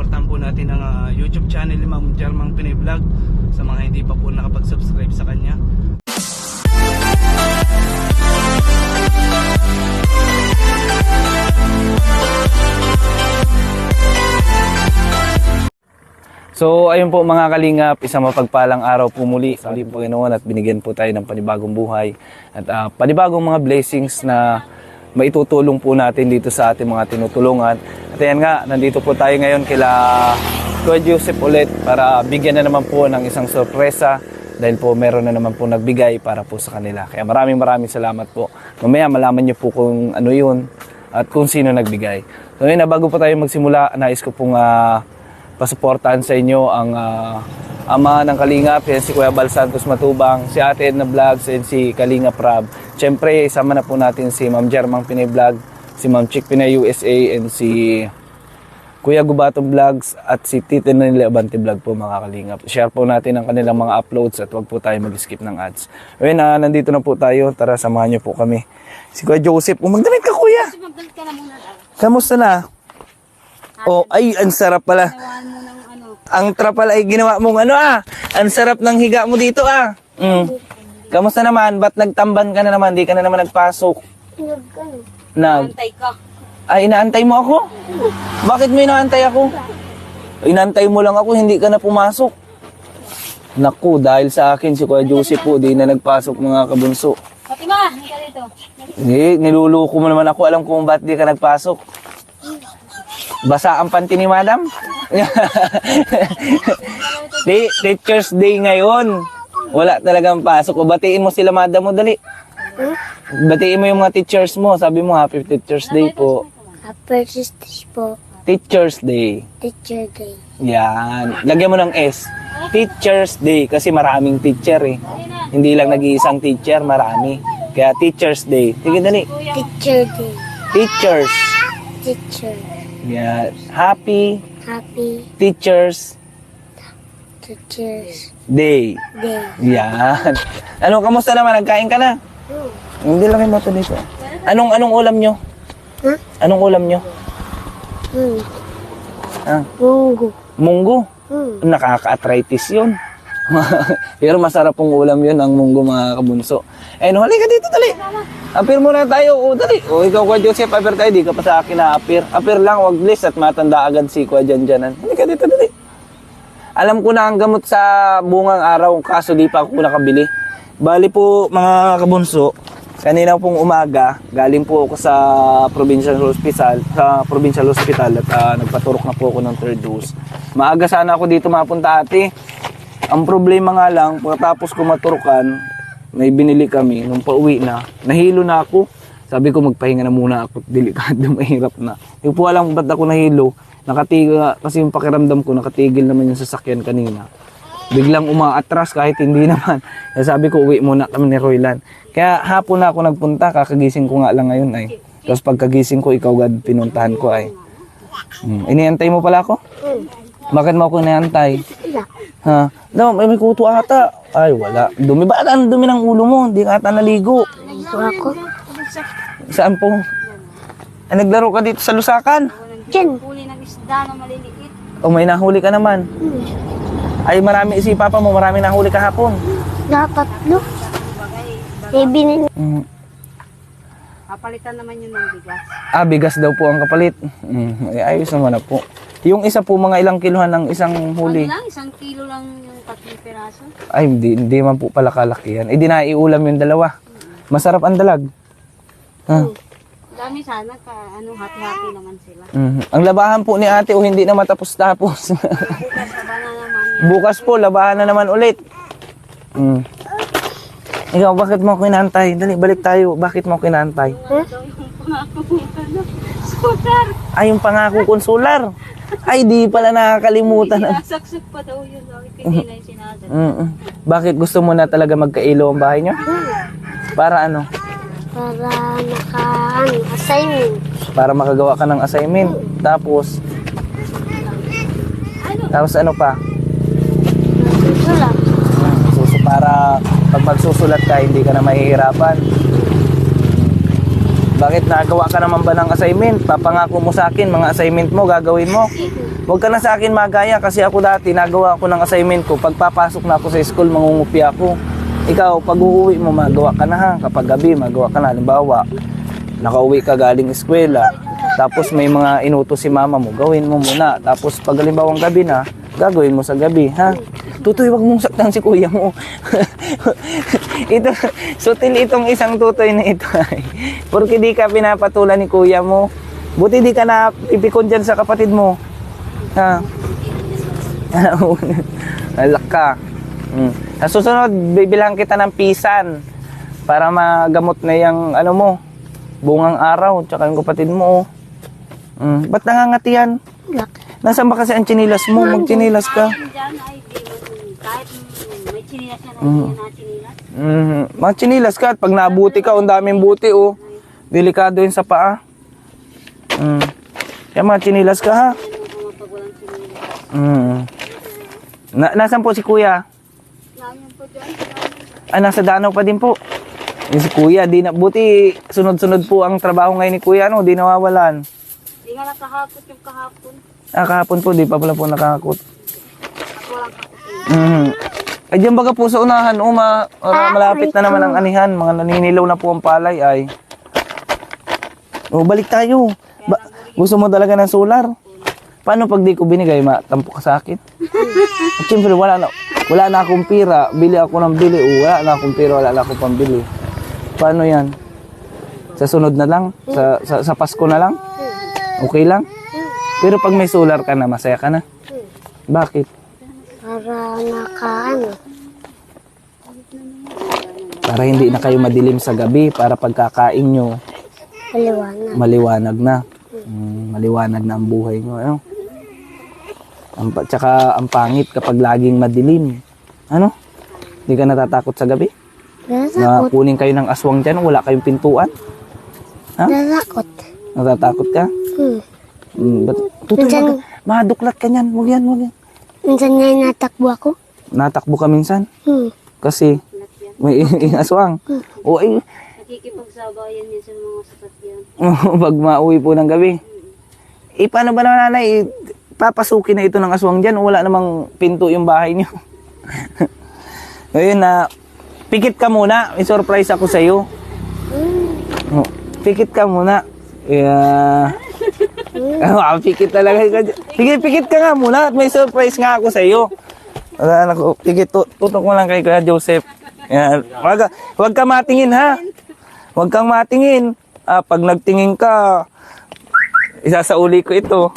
supportan po natin ang YouTube channel ni Ma'am Jermang Pinoy Vlog sa mga hindi pa po nakapag-subscribe sa kanya. So ayun po mga kalingap, isang mapagpalang araw po muli sa ating Panginoon at binigyan po tayo ng panibagong buhay at panibagong mga blessings na maitutulong po natin dito sa ating mga tinutulungan. At ayan nga, nandito po tayo ngayon kila Kuya Joseph ulit para bigyan na naman po ng isang sorpresa dahil po meron na naman po nagbigay para po sa kanila. Kaya maraming salamat po. Mamaya malaman niyo po kung ano yun at kung sino nagbigay. So yun na, bago po tayo magsimula, nais ko pong pasuportahan sa inyo ang ama ng Kalingap, yan si Kuya Bal Santos Matubang, si Ate Edna Vlogs, and si Kalingap Rab. Siyempre, isama na po natin si Ma'am Jermang Pinoy Vlog, si Ma'am Chick Pinay USA, and si Kuya Gubato Vlogs, at si Tito Nile Abante Vlog po mga Kalingap. Share po natin ang kanilang mga uploads at wag po tayo mag-skip ng ads. Ayun na, nandito na po tayo. Tara, samahan niyo po kami. Si Kuya Joseph, magdamit ka Kuya! Magdamit ka na muna. Kamusta na? Oh, ay, ang sarap pala. Ang trapal ay ginawa mong ang sarap ng higa mo dito Kamusta naman? Ba't nagtamban ka na naman? Di ka na naman nagpasok. Inaantay ka. Ay, inaantay mo ako? Bakit mo inaantay ako? Inaantay mo lang ako, hindi ka na pumasok. Naku, dahil sa akin si Kuya Joseph po, di na nagpasok mga kabunso. Fatima, hindi ka dito. Hindi, niluluko mo naman ako. Alam kung ba't di ka nagpasok. Basa ang panty ni Madam. Teacher's Day ngayon. Wala talagang pasok. O batiin mo sila Madam mo, dali. Batiin mo yung mga teachers mo. Sabi mo, Happy Teacher's Day po. Happy Teacher's po. Teacher's Day. Teacher Day. Yan. Lagyan mo ng S. Teacher's Day. Kasi maraming teacher Hindi lang nag-iisang teacher, marami. Kaya Teacher's Day. Sige, dali. Teacher Day. Teachers. Teacher. Yan. Happy Teacher's Day. Day. Yan. Ano, kamusta naman? Nagkain ka na? Hindi lang yung moto dito. Anong ulam nyo? Huh? Anong ulam nyo? Munggo. Munggo? Nakaka-arthritis yun. Pero masarap pong ulam yun, ang munggo mga kabunso. Ayun, halika dito, dali. Apir muna tayo. O, dali. O, ikaw, Kuya Joseph, apir tayo. Di ka pa sa akin na apir. Apir lang, wag bless at matanda agad si Kuya Janjanan. Halika dito, dali. Alam ko na ang gamot sa bungang araw, kaso di pa ako nakabili. Bali po, mga kabunso, kanina pong umaga, galing po ako sa provincial hospital at nagpaturok na po ako ng 3rd dose. Maaga sana ako dito mapunta ate. Ang problema nga lang, pagkatapos ko maturukan, may binili kami, nung pauwi na, nahilo na ako. Sabi ko magpahinga na muna ako, delikado, mahirap na. Yung po alam ba't ako nahilo, nakatiga, kasi yung pakiramdam ko, nakatigil naman yung sasakyan kanina. Biglang umaatras kahit hindi naman. Kaya sabi ko, uwi muna kami ni Roylan. Kaya hapon na ako nagpunta, kakagising ko nga lang ngayon ay. Tapos pagkagising ko, ikaw agad pinuntahan ko ay. Iniantay mo pala ako? Bakit mo ako iniantay? Ha? No, may kuto ata. Ay, wala. Dumi ba? Ang dumi ng ulo mo. Hindi ka ata naligo. Ako. Saan po? Ay, naglaro ka dito sa Lusakan? Diyan. Huli ng isda na maliliit. O may nahuli ka naman? Ay, marami si Papa mo. Marami nahuli kahapon. Dapat, no? May binili. Papalitan naman yun ng bigas. Bigas daw po ang kapalit. Ay, ayos naman na po. Yung isa po, mga ilang kiluhan ng isang huli? Ano lang, 1 kilo lang yung 3 piraso. Ay, hindi man po pala kalaki yan. Eh, di na iulam yung dalawa. Masarap ang dalag. Dami sana, hati-hati naman sila. Ang labahan po ni ate, hindi na matapos-tapos. Bukas, saba na naman. Bukas po, labahan na naman ulit. Ikaw, bakit mo ako inaantay? Dali, balik tayo. Bakit mo ako inaantay? Solar! Ay, yung pangako kong solar. Ay, di pala nakakalimutan. Saksak pa daw yun. Hindi na yung sinadal. Bakit gusto mo na talaga magkailo ang bahay nyo? Para ano? Para assignment. Para makagawa ka ng assignment. Tapos ano pa? Susulat. Para pag magsusulat ka, hindi ka na mahihirapan. Bakit nagawa ka naman ba ng assignment? Papangako mo sa akin, mga assignment mo, gagawin mo. Huwag ka na sa akin magaya kasi ako dati nagawa ko ng assignment ko. Pagpapasok na ako sa school, mangungupya ako. Ikaw, pag uuwi mo, magawa ka na ha. Kapag gabi, magawa ka na. Halimbawa, nakauwi ka galing eskwela. Tapos may mga inutos si mama mo, gawin mo muna. Tapos pag halimbawang gabi na, gagawin mo sa gabi, ha? Tutoy, wag mong saktan si kuya mo. Ito, sutil itong isang tutoy na ito ay. Porque di ka pinapatulan ni kuya mo. Buti di ka na ipikon dyan sa kapatid mo. Ha? Alak ka. Sa susunod, bibilang kita ng pisan para magamot na yung ano mo, bungang araw, tsaka yung kapatid mo. Ba't nangangati yan? Nasaan ba kasi ang chinilas mo? Magchinilas ka. Diyan ay di kahit may chinilas na na chinilas. Mga chinilas ka at pag nabuti ka, ang daming buti oh. Delikado yun sa paa. Kaya mga chinilas ka ha. Pag walang chinilas. Nasaan po si kuya? Ganyan po dyan. Nasa Danau pa din po. Yung si kuya, di na, buti sunod-sunod po ang trabaho ngayon ni kuya, no? Di nawawalan. Di nga nakahakot yung kahapon. Kahapon po, di pa pala po nakakot. At walang kakot. Ay, diyan baga po sa unahan, malapit na naman ang anihan. Mga naninilaw na po ang palay ay. Balik tayo. Gusto mo talaga ng solar? Paano pag di ko binigay, matampo ka sa akin? At siyempre, wala na akong pira. Bili ako ng bili. Wala na akong pira, wala na akong pambili. Paano yan? Sa sunod na lang? Sa Pasko na lang? Okay lang? Pero pag may solar ka na, masaya ka na? Bakit? Para Para hindi na kayo madilim sa gabi. Para pagkakain nyo, maliwanag. maliwanag na. Maliwanag na ang buhay nyo. Ano? Tsaka ang pangit kapag laging madilim. Ano? Hindi ka natatakot sa gabi? Na kunin kayo ng aswang dyan, wala kayong pintuan? Ha? Natakot. Natatakot ka? Minsan- Maduklat ka niyan. Huwag yan. Minsan nga natakbo ako. Natakbo ka minsan? Hmm. Kasi may aswang. O ay, Nakikipagsabayan niya sa mga sasakyan. pag mauwi po ng gabi. Paano ba naman nanay? Papasukin na ito ng aswang dyan. Wala namang pinto yung bahay niyo. Ngayon na, pikit ka muna. May surprise ako sa iyo. Pikit ka muna. Pikit talaga. Sige, pikit ka nga muna at may surprise nga ako sa iyo. Pikit, tutok mo lang kay Kuya Joseph. Yan. Huwag ka matingin ha. Huwag kang matingin. Pag nagtingin ka, isasauli ko ito.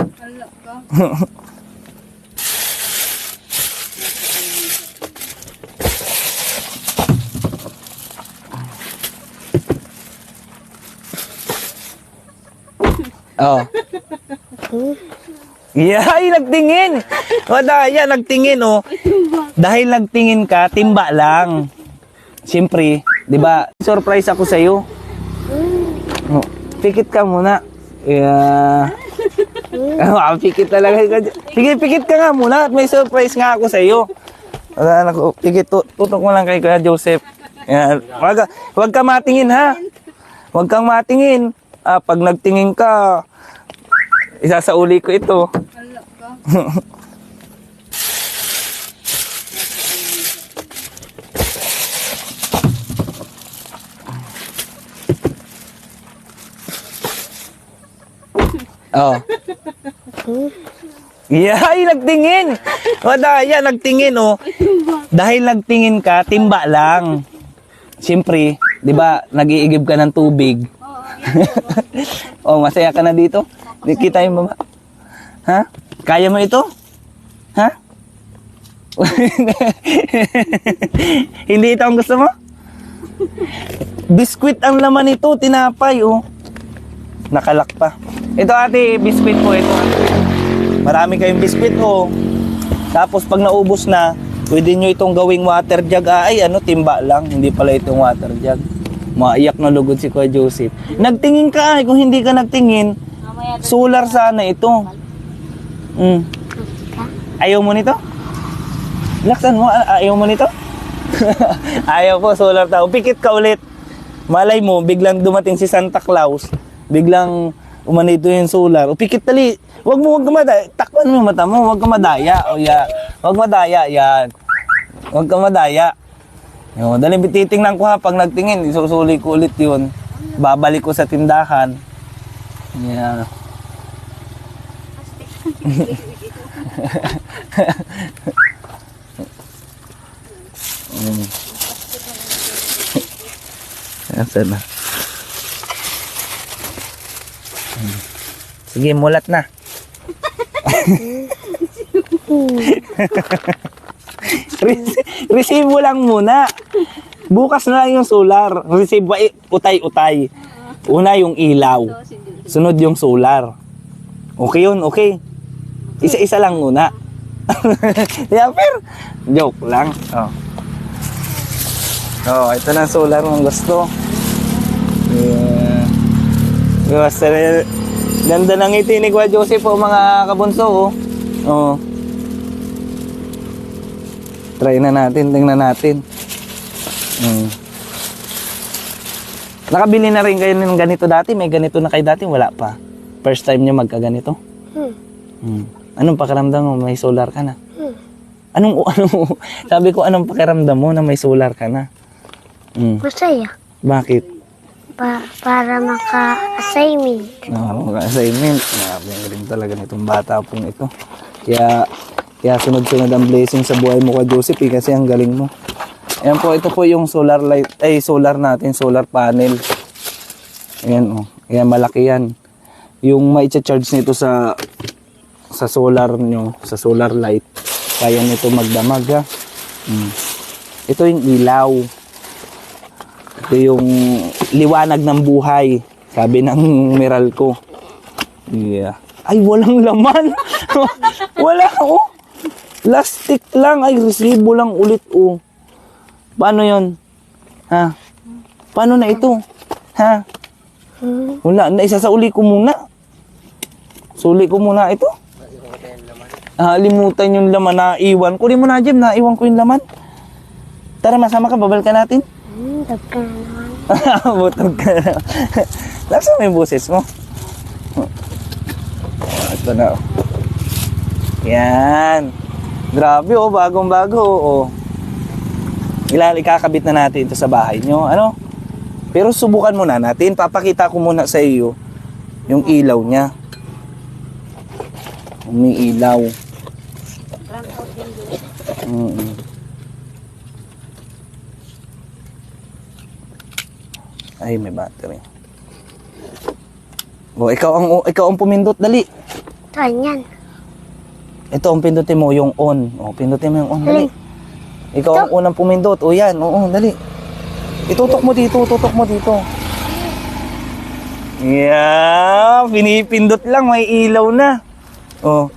Oh. Ay, nagtingin. Yan, nagtingin, oh. Dahil nagtingin ka, timba lang. Siyempre, di ba, surprise ako sa iyo. Pikit ka muna. Pikit talaga. Sige, pikit ka nga muna at may surprise nga ako sa iyo. Pikit, tutok mo lang kay Kuya Joseph. Yan. Huwag ka matingin ha. Huwag kang matingin. Pag nagtingin ka, isasauli ko ito. Oh. Ay, nagtingin. Yan, nagtingin, oh. Dahil nagtingin ka, timba lang. Siyempre, di ba, nag-iigib ka ng tubig. Oh, masaya ka na dito? Kita yung mama. Ha? Kaya mo ito? Ha? Hindi ito ang gusto mo? Biskwit ang laman nito, tinapay, oh. Nakalak pa. Ito ate, biskwit po ito. Marami kayong biskwit, oh. Tapos pag naubos na, pwede nyo itong gawing water jug. Timba lang. Hindi pala itong water jug. Maiyak na lugod si Kuya Joseph. Nagtingin ka kung hindi ka nagtingin, solar sana ito. Ayaw mo nito? Laksan mo, ayaw mo nito? Ayaw po, solar tao. Pikit ka ulit. Malay mo, biglang dumating si Santa Claus. biglang umanito yung solar. O pikit tali. Wag ka madaya. Takpan mo yung mata mo. Wag ka madaya. O ya. Wag madaya. Yan. Wag ka madaya. Yo, dali titingnan ko ha. Pag nagtingin, isusuli ko ulit yun. Babalik ko sa tindahan. Yeah. Asan na? Sige, mulat na. Receive mo lang muna. Bukas na lang yung solar. Receive, utay-utay. Una yung ilaw. Sunod yung solar. Okay yun, okay. Isa-isa lang muna. Yeah, pero joke lang. Oh. Oh, ito na solar ng gusto. Yeah. Gusto rin. Ganda ng ngiti ni Kuya Joseph po mga kabunso. Oh. Oh. Try na natin, tingnan natin. Nakabili na rin kayo ng ganito dati? May ganito na kayo dati? Wala pa. First time nyo magkaganito? Anong pakiramdam mo? May solar ka na? Sabi ko, anong pakiramdam mo na may solar ka na? Masaya. Bakit? Para maka-assignment. Maka-assignment. Ang rin talaga nitong bata pong ito. Kaya sunod-sunod ang blessing sa buhay mo ka, Joseph, kasi ang galing mo. Ayan po, ito po yung solar light, solar natin, solar panel. Ayan oh. Ayan, malaki yan. Yung mai-charge nito sa solar nyo, sa solar light, kaya nito magdamag ha. Ito yung ilaw. Ito yung liwanag ng buhay, sabi ng Meralco. Yeah. Ay, walang laman. Wala oh. Plastic lang. Ay, resibo lang ulit oh. Paano yon? Ha? Paano na ito? Ha? Wala na, isasauli ko muna. Suli ko muna ito. Limutan yung laman na iwan. Kunin mo na, Jem, na iwan ko yung laman. Tara, masama ka, babalik ka natin. Butog ka na naman. Butog ka na. Laksan mo yung boses mo. Ito na. Yan. Grabe oh, bagong-bago oh. Ikakabit na natin ito sa bahay nyo. Ano? Pero subukan muna natin. Papakita ko muna sa iyo yung ilaw niya. May ilaw. Ay, may battery. Oh, ikaw ang pumindot, dali. Saan yan? Ito ang pindutin mo, yung on. Oh, pindutin mo yung on, dali. Ikaw ang unang pumindot. O yan, oo, dali. Itutok mo dito, tutok mo dito. Yeah, pinipindot lang, may ilaw na. Oh,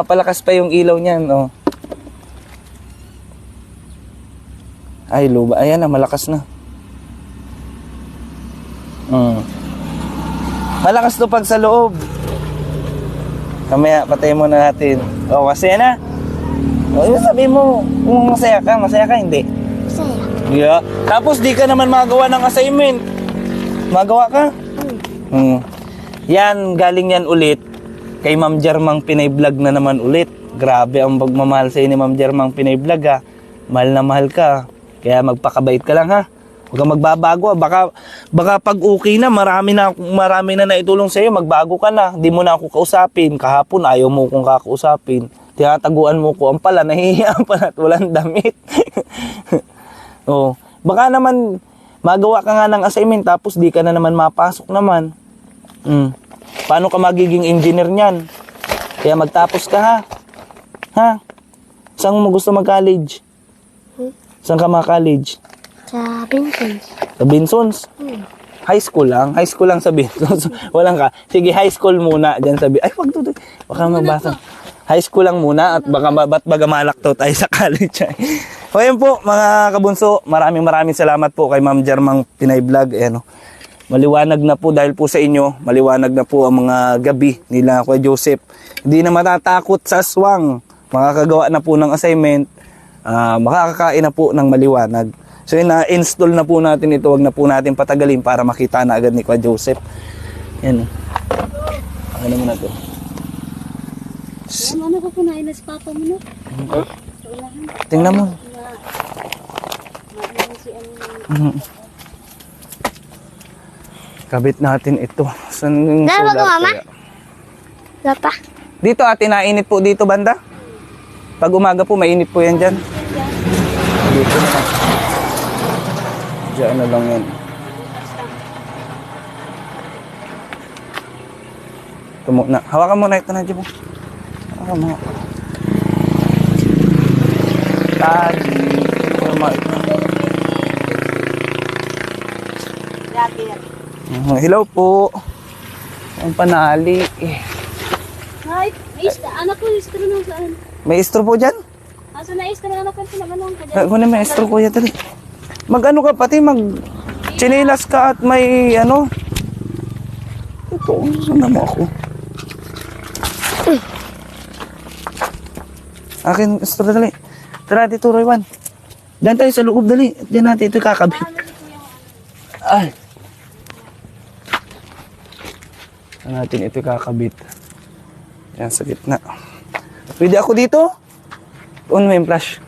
palakas pa yung ilaw niyan, oh. Ay, luba. Ayan na, malakas na. Malakas to pag sa loob. Kamaya, patay mo na natin. O, masaya na. O, sabi mo, kung masaya ka, hindi. Masaya. Yeah. Tapos, di ka naman magawa ng assignment. Magawa ka? Yan, galing yan ulit. Kay Ma'am Jermang Pinay Vlog na naman ulit. Grabe ang pagmamahal sa'yo ni Ma'am Jermang Pinay Vlog ha. Mahal na mahal ka. Kaya magpakabait ka lang ha. Huwag kang magbabago. Baka pag okay na, marami na naitulong sa'yo, magbago ka na. Di mo na ako kausapin. Kahapon, ayaw mo kong kakausapin. Tinataguan mo ko. Ang pala, nahihiya pala at walang damit. Oh, baka naman, magawa ka nga ng assignment, tapos di ka na naman mapasok naman. Paano ka magiging engineer niyan? Kaya magtapos ka ha. Ha? Saan mo gusto mag-college? Saan ka mag-college? Sa Vincent. Sa Binsons? High school lang? High school lang sa Binsons? Walang ka? Sige, high school muna. Diyan sabi, ay wag to. Baka mabasa. High school lang muna at baga malakto tayo sa college. O yan po, mga kabunso, maraming salamat po kay Ma'am Jermang Pinay Vlog. Ayan, maliwanag na po dahil po sa inyo, maliwanag na po ang mga gabi nila Kuya Joseph. Hindi na matatakot sa aswang. Makakagawa na po ng assignment, makakakain na po ng maliwanag. So na-install na po natin ito, wag na po natin patagalin para makita na agad ni Kuya Joseph. Yan. Ano mo na to? Ano ko kunain na si Papa mo, no? Unahan. Tingnan mo. Maano si ano. Mhm. Kabit natin ito. Saan yung Dalawa solar ko, Mama? kaya? Wala pa. Dito ate, nainit po dito banda. Pag umaga po, mainit po yan dyan. Dito na lang. Diyan na lang yan. Ito muna. Hawakan mo na ito na dyan po. Hawakan mo. Tagi. Grabe. Hello po. Ang panali. Ay, anak ko, istro na saan? May istro po dyan? Asa na istro na anak ko, sinamanong ka dyan. Kunin may istro kuya dali. Mag-ano ka pati, mag-chinilas ka at may ano. Ito, saan mo ako? Akin, istro dali. Tara dito, Roywan. Diyan tayo sa loob, dali. Diyan natin ito kakabit. Ay. Diyan natin ito kakabit. Yan sa gitna. Pwede ako dito? On mo yung flash.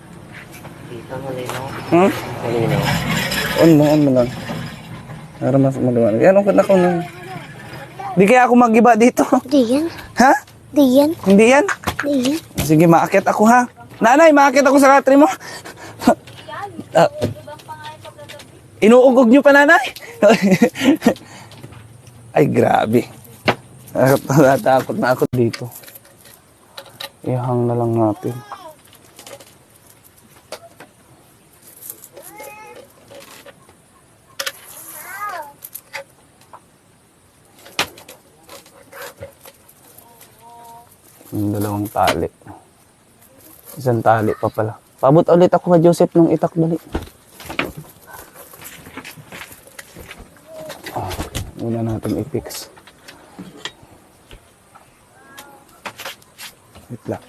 Dito malinaw. Hmm? Malinaw. On mo lang. Para mas maliwanag. Yan, okay na ako lang. Di kaya ako mag-iba dito. Di yan. Ha? Di yan. Hindi yan? Di yan. Sige, maakit ako ha. Nanay, maakit ako sa katri mo. Ah, inuugog nyo pa, nanay? Ay, grabe. Natakot na ako dito. Ihang na lang natin. Yung dalawang tali. Isang tali pa pala. Pabot ulit ako kay Joseph nung itak dali. Muna natin i-fix. Wait lang.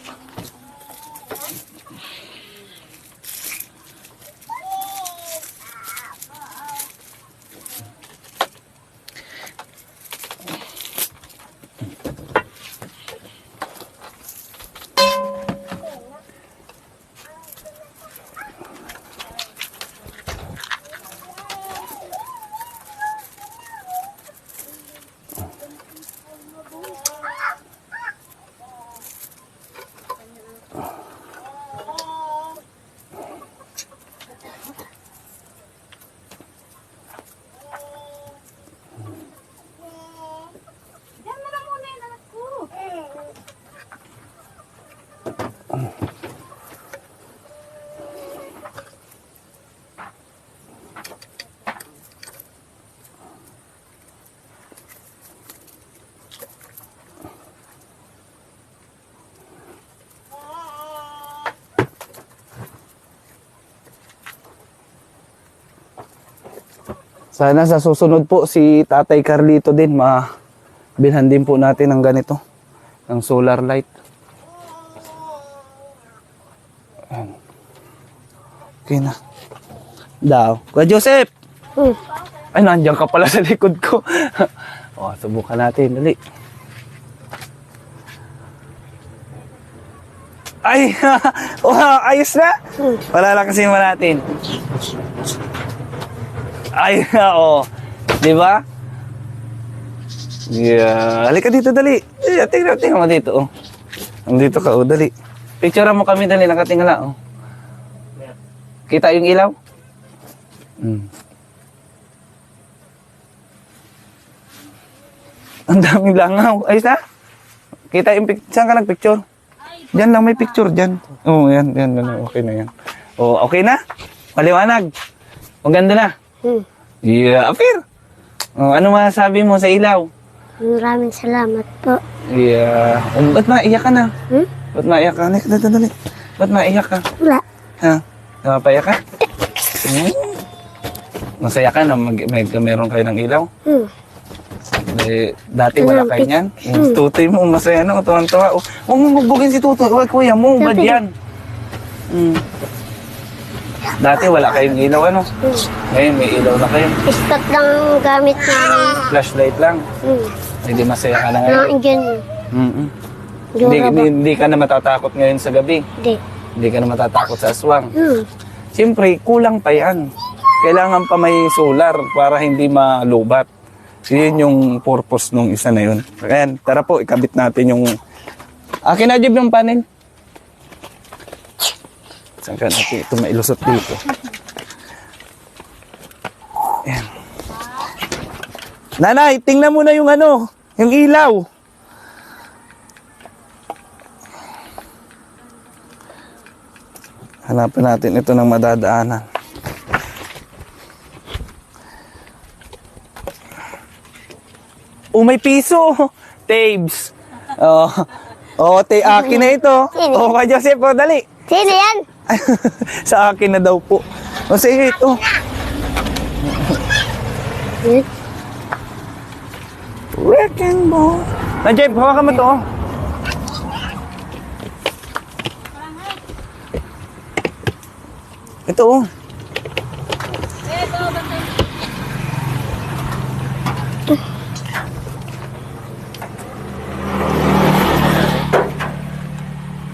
Diyan mo na muna yung anak ko. Sana sa susunod po si Tatay Carlito din bilhan din po natin ng ganito, ng solar light. Ayan. Okay na. Daw. Kuya Joseph! Ay, nandiyan ka pala sa likod ko. O, subukan natin. Dali. Ay! Wow, ayos na! Wala lang kasi natin. Ay, oo. Di ba? Yeah. Halika dito, dali. Tingnan mo dito, oh. Nandito ka, oh, dali. Picturean mo kami, dali. Nakatingala, oh. Kita yung ilaw? Ang daming langaw. Ayos na? Kita yung picture. Saan ka nagpicture? Diyan lang, may picture dyan. Oo, yan. Okay na yan. Oh, okay na? Maliwanag. Maganda na. Yeah, apir. Oh, ano masasabi mo sa ilaw? Maraming salamat po. Yeah. Ba't maiyak ka na? Ba't maiyak ka? Dali. Ba't maiyak ka? Wala. Ha? Napapaiyak ka? Masaya ka na meron kayo ng ilaw? Dati wala kayo niyan. Yung tutoy mo, masaya na, tuwan-tuwa. Huwag mo magbugin si tutoy. Huwag kuya mo, bad yan. Dati wala kayong ilaw, ano? Ngayon may ilaw na kayo. Ispat lang ang gamit namin. Flashlight lang. Hindi masaya ka na ngayon. Nandiyan. Mm-mm. Hindi ba? Hindi ka na matatakot ngayon sa gabi. Hindi. Hindi ka na matatakot sa aswang. Hmm. Siyempre, kulang pa yan. Kailangan pa may solar para hindi malubat. Yun yung purpose nung isa na yun. Ayan, tara po, ikabit natin yung... Akin na, Jib, yung panel. Saan ka natin ito mailusot dito? Ayan. Nanay, tingnan mo na yung ano, yung ilaw. Hanapin natin ito ng madadaanan. Oh, may piso. Tabes. Oh, akin na ito. Oh, kay Joseph, oh, dali. Sino yan? Sa akin na daw po. O sige, ito. Hmm? Wrecking ball. Najib, hawakan mo to. Oh. Ito, oh.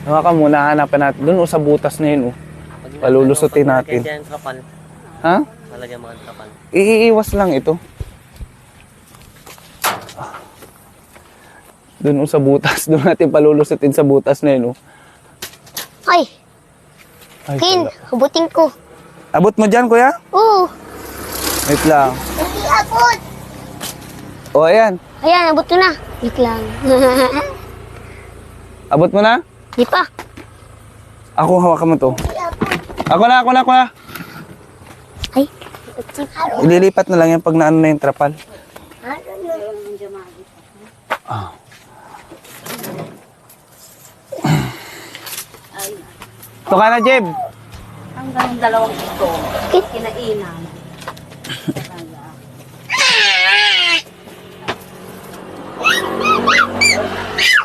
Hawakan muna, hanapan natin. Doon, oh, sa butas na yun, oh. Palulusutin natin. Kaya yung trapal. Ha? Malagyan mga trapal. Iiwas lang ito. Doon, oh, sa butas. Doon natin palulusutin sa butas na yun, oh. Ay, Ay, Kin, wala. hubutin ko. Abot mo dyan, kuya? Oo. Wait lang. Hindi abot. O, ayan. Ayan, abot ko na. Wait lang. Abot mo na? Di pa. Ako, hawakan mo to. Ako na. Ay. Ililipat na lang yan pag naano na yung trapal. Ah. Ito ka na, Jeb. Hanggang dalawang ito. Kinainan.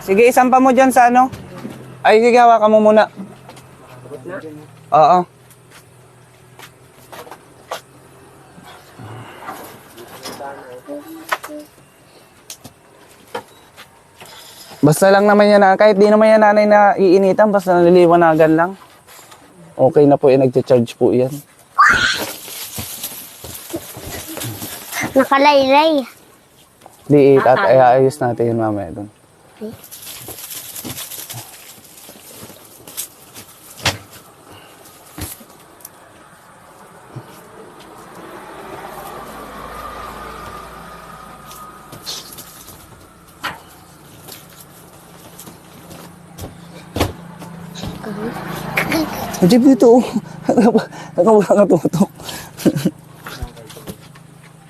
Sige, isampa mo dyan sa ano. Ay, sige, hawakan mo muna. Oo. Basta lang naman yan, kahit di naman yan nanay na iinitan, basta naliliwanagan lang. Okay na po yan, nagcha-charge po yan. Nakalaylay. Di, ayos natin yun mamaya doon. Jib, dito. Nakawala ka tutok.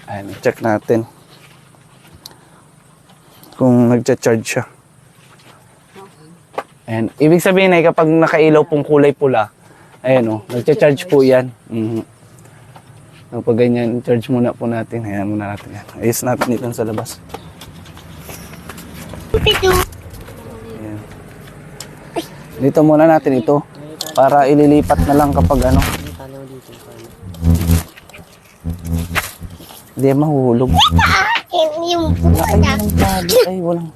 Ayan, check natin. Kung nagcha-charge siya. Ayan. Ibig sabihin ay kapag nakailaw pong kulay pula, ayan o, nagcha-charge po yan. Kapag ganyan, charge muna po natin. Ayan muna natin yan. Ayos natin dito sa labas. Ayan. Dito muna natin ito. Para ililipat na lang kapag ano. Hindi mahuhulog. Yung Ay, walang tali. Ay, walang.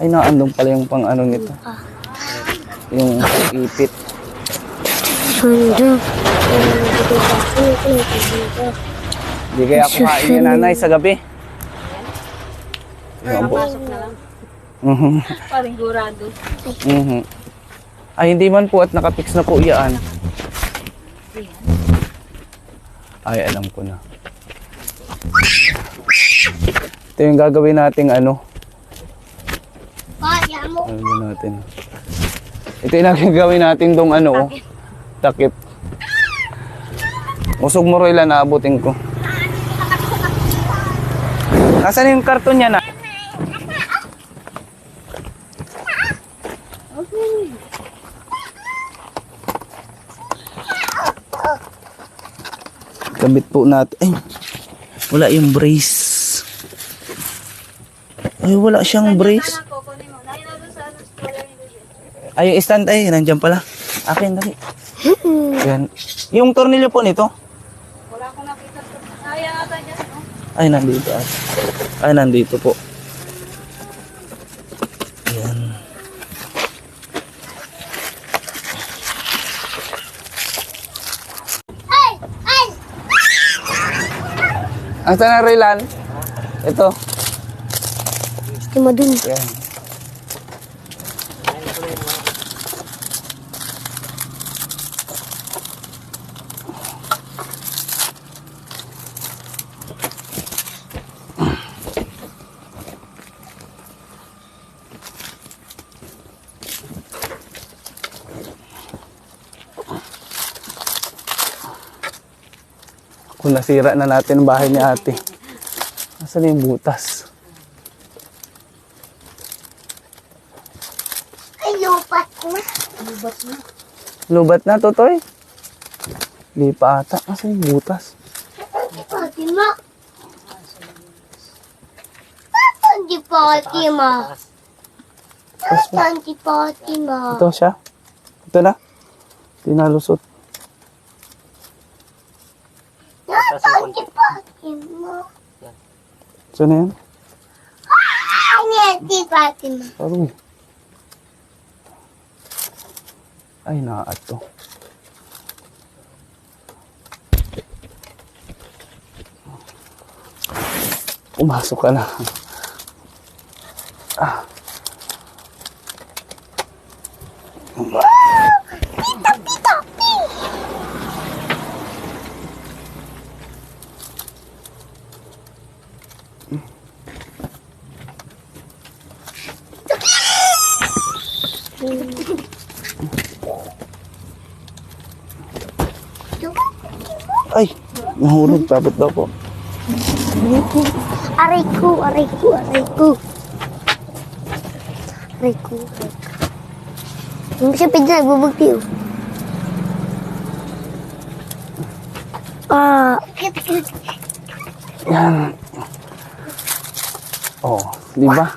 Ay, naandong pala yung pang ano nito. Yung ipit. Hindi kaya kumain ni nanay sa gabi. Yung po. Pasok na lang. Paring gurado. Ay, hindi man po at nakapix na po iyaan. Ay, alam ko na. Ito yung gagawin nating ano. Kaya mo. Ano natin? Ito yung gagawin natin dong ano, oh. Takip. Usog mo rin lang, naabutin ko. Nasaan yung karton niya na? Kabit po natin. Ay, wala yung brace. Ay, wala siyang brace. Ay, yung stand ay, nandiyan pala. Akin, dali. Yan. Yung tornilyo po nito. Wala akong nakita. Kaya ata dyan, no? Ay, nandito. Ay, nandito po. Asa na Raylan? Ito. Gusto mo dun. Yan. Kung nasira na natin ang bahay ni ate. Nasaan na yung butas? Ay, lupat na. Lubat na, Totoy? Di pa ata. Nasaan yung butas? Fatima. Nasaan si Fatima? Nasaan si Fatima? Ito siya. Ito na. Tinalusot. Nasaan si Fatima? Saan na yan? Ay, si Fatima. Aroy. Ay, naato. Pumasok ka na. Ah. Ay, nahulog. Tapos daw po. Aray ko, aray ko, aray ko. Aray ko, aray ko. Hindi siya pwede nagbubugti, oh. Yan. Oh, di ba?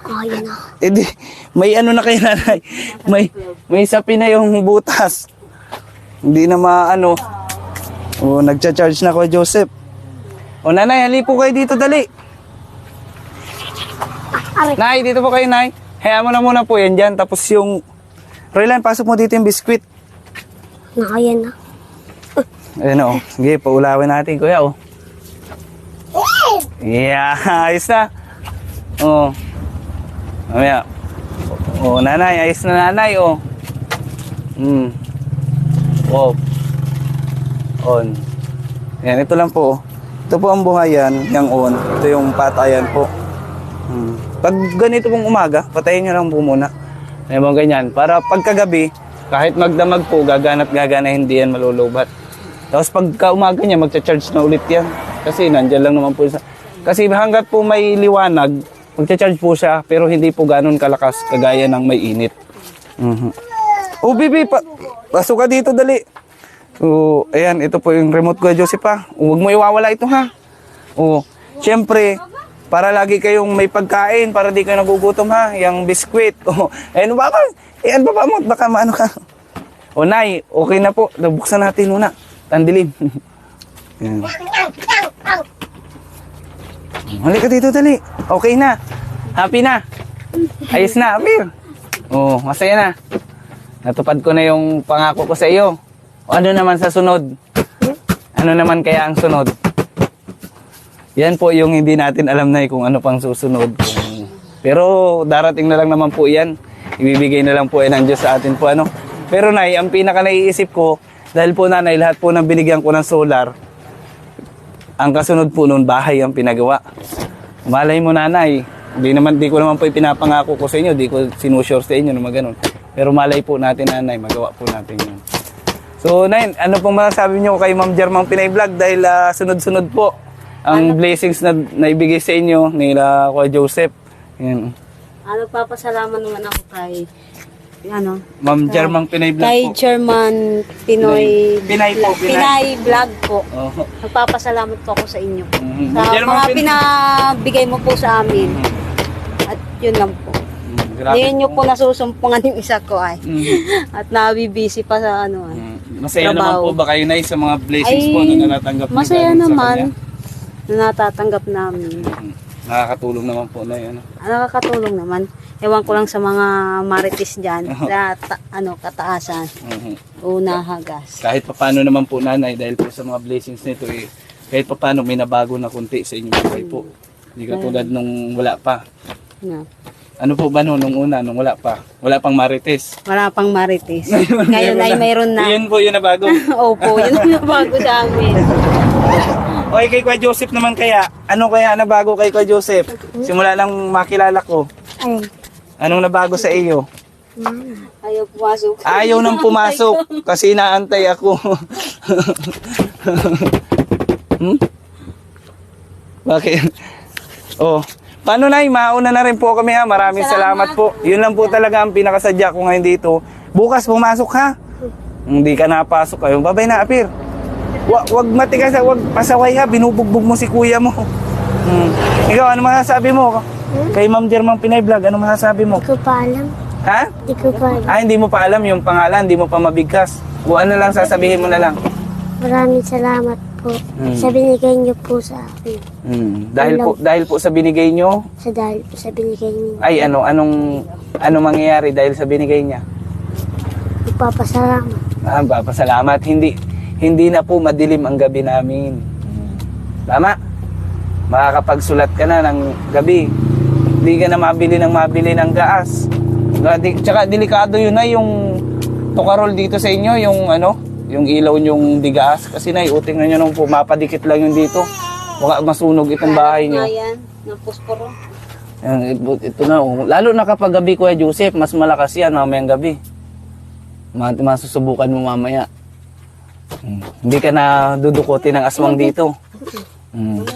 Oh, yan na. Eh di, may ano na kayo nanay. May sapi na yung butas. Hindi na maano. Oh, nagcha-charge na ko Joseph. O nanay, hali po kayo dito, dali. Aray. Nay, dito po kayo, nay. Hayaan mo na muna po yan dyan. Tapos yung... Roylan, pasok mo dito yung biskwit. Yan na. Ayan o. Sige, paulawin natin, kuya, o. Yeah, ayos na. O. Mamaya. O, nanay, ayos na nanay, o. Wow. On. Ayan, ito lang po. Ito po ang buhayan, yung on. Ito yung patayan po. Pag ganito pong umaga, patayin nyo lang po muna. Ayan mo ganyan. Para pagkagabi, kahit magdamag po, gagana't gagana, hindi yan malulubat. Tapos pagka umaga niya, magcha-charge na ulit yan. Kasi nandyan lang naman po. Kasi hanggat po may liwanag, magcha-charge po siya, pero hindi po ganun kalakas, kagaya ng may init. Oh, bibi, pasok ka dito, dali. So, ayan, ito po yung remote ko, Joseph, ha. Huwag mo iwawala ito, ha. Oh, syempre, para lagi kayong may pagkain, para di kayo nagugutom, ha. Yung biskwit. Oh, ayan, baba. Ayan, baba mo. Baka maano ka. O, nay, okay na po. Buksan natin muna. Tandilim. Ayan. Halika dito, dali. Okay na. Happy na. Ayos na, happy. Oh, masaya na. Natupad ko na yung pangako ko sa iyo. O, ano naman sa sunod? Ano naman kaya ang sunod? Yan po yung hindi natin alam na kung ano pang susunod. Pero darating na lang naman po yan. Ibibigay na lang po ng Diyos sa atin po. Ano? Pero nay, ang pinaka naiisip ko, dahil po nanay, lahat po ng binigyan ko ng solar, ang kasunod po noon, bahay ang pinagawa. Malay mo nanay, di ko naman po ipinapangako ko sa inyo, di ko sinusure sa inyo na maganon. Pero malay po natin nanay, magawa po natin yun. So, Nay, ano pong masasabi niyo kay Ma'am Jermang Pinay Vlog dahil sunod-sunod po ang blessings na naibigay sa inyo nila Kuya Joseph. Yan. Papasalamat naman ako kay Ma'am Jermang Pinay Vlog kay po. German Pinay po, Pinay Vlog po. Oh. Nagpapasalamat po ako sa inyo. Sa German mga pinabigay mo po sa amin. At yun lang po. Grabe Ngayon nyo po nasusumpungan yung isa ko ay. At nabibisi pa sa Masaya naman trabaho. po ba kayo, Nay, sa mga blessings po na natatanggap niyo Masaya galing sa naman kanya? na natatanggap namin. Nakakatulong naman po na yan. Nakakatulong naman. Ewan ko lang sa mga marites dyan. Na kataasan. O nahagas. Kahit paano naman po nanay, dahil po sa mga blessings nito, kahit pa paano may nabago na kunti sa inyong buhay po. Hindi katulad nung wala pa. No. Ano po ba nung una, nung wala pa? Wala pang marites. Wala pang marites. Ngayon ay mayroon na. Yun po yung nabago. Opo, yun ang bago sa amin. Okay, kay Kuya Joseph naman kaya. Ano kaya nabago kay Kuya Joseph? Simula lang makilala ko. Ay. Anong nabago sa iyo? Ayaw pumasok. Ayaw nang pumasok kasi inaantay ako. Hmm? Bakit? Oh. Paano na, mauna na rin po kami ha. Maraming salamat po. Yun lang po talaga ang pinakasadya ko ngayon dito. Bukas pumasok ha. Hindi ka napasok kayo. Babay na, Apir. Wag matigas, wag pasaway ha. Binubugbog mo si kuya mo. Ikaw, ano masasabi mo? Kay Ma'am Jermang Pinay Vlog, ano masasabi mo? Di ko pa alam. Ha? Di ko pa alam. Ah, hindi mo pa alam yung pangalan, hindi mo pa mabigkas. O ano lang, sasabihin mo na lang. Maraming salamat po sa binigay niyo po sa akin. Dahil po sa binigay nyo, Sa dahil po sa binigay niyo. ay anong mangyayari dahil sa binigay niya? Ipapasalamat. Papasalamat. Hindi na po madilim ang gabi namin. Tama? Makakapagsulat ka na ng gabi. Hindi ka na mabili ng gas. Tsaka delikado yun na yung tukarol dito sa inyo, yung ilaw yung digas. Kasi naiuting na nyo nung pumapadikit lang yung dito. Baka masunog itong bahay nyo. Ayan, ng posporo. Ito na, lalo na kapag gabi, Kuya Joseph, mas malakas yan mamayang gabi. Masusubukan mo mamaya. Hindi ka na dudukutin ng aswang dito.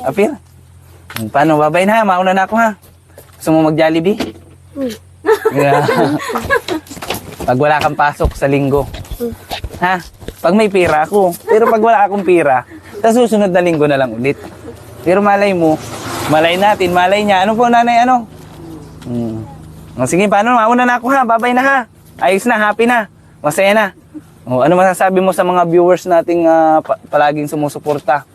Apir? Paano, babay na ha? Mauna na ako ha? Gusto mo mag-Jollibee? Yeah. Pag wala kang pasok sa linggo. Ha? Pag may pira ako. Pero pag wala akong pira, sa susunod na linggo na lang ulit. Pero malay mo, malay natin, malay niya. Ano po nanay, ano? Sige, paano? Mauna na ako ha? Babay na ha? Ayos na, happy na? Masaya na? Ano masasabi mo sa mga viewers nating palaging sumusuporta?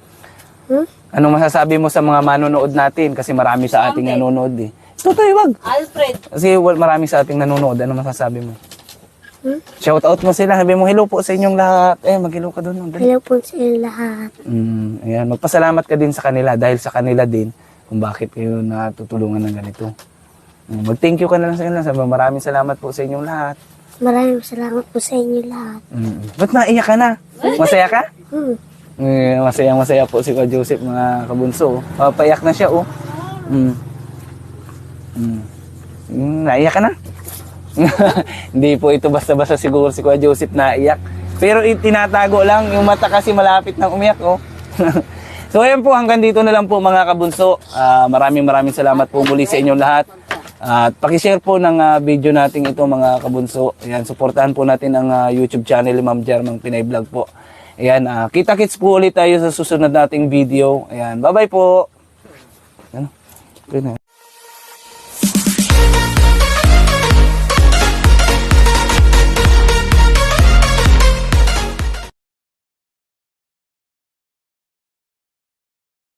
Ano masasabi mo sa mga manonood natin? Kasi marami sa ating nanonood eh. Tutoy, wag! Alfred. Kasi marami sa ating nanonood. Ano masasabi mo? Shout out mo sila. Sabi mo, hello po sa inyong lahat. Mag-hello ka doon. Hello po sa inyo lahat. Ayan, magpasalamat ka din sa kanila dahil sa kanila din kung bakit kayo natutulungan ng ganito. Mag-thank you ka na lang sa kanila. Sabi mo, maraming salamat po sa inyong lahat. Maraming salamat po sa inyo lahat. Ba't naiyak ka na? Masaya ka? Hmm. Masaya po si Kuya Joseph, mga kabunso. Payak na siya, oh. Naiyak ka na? Hindi po ito basta-basta siguro si Kuya Joseph naiyak. Pero tinatago lang, yung mata kasi malapit nang umiyak, oh. So ayan po, hanggang dito na lang po mga kabunso. Maraming salamat po muli sa inyong lahat. At pakishare po ng video natin ito mga kabunso. Ayan, suportahan po natin ang YouTube channel ni Ma'am Jermang Pinay Vlog po. Ayan, kita-kits po ulit tayo sa susunod nating video. Ayan, bye-bye po. Ano? Okay na.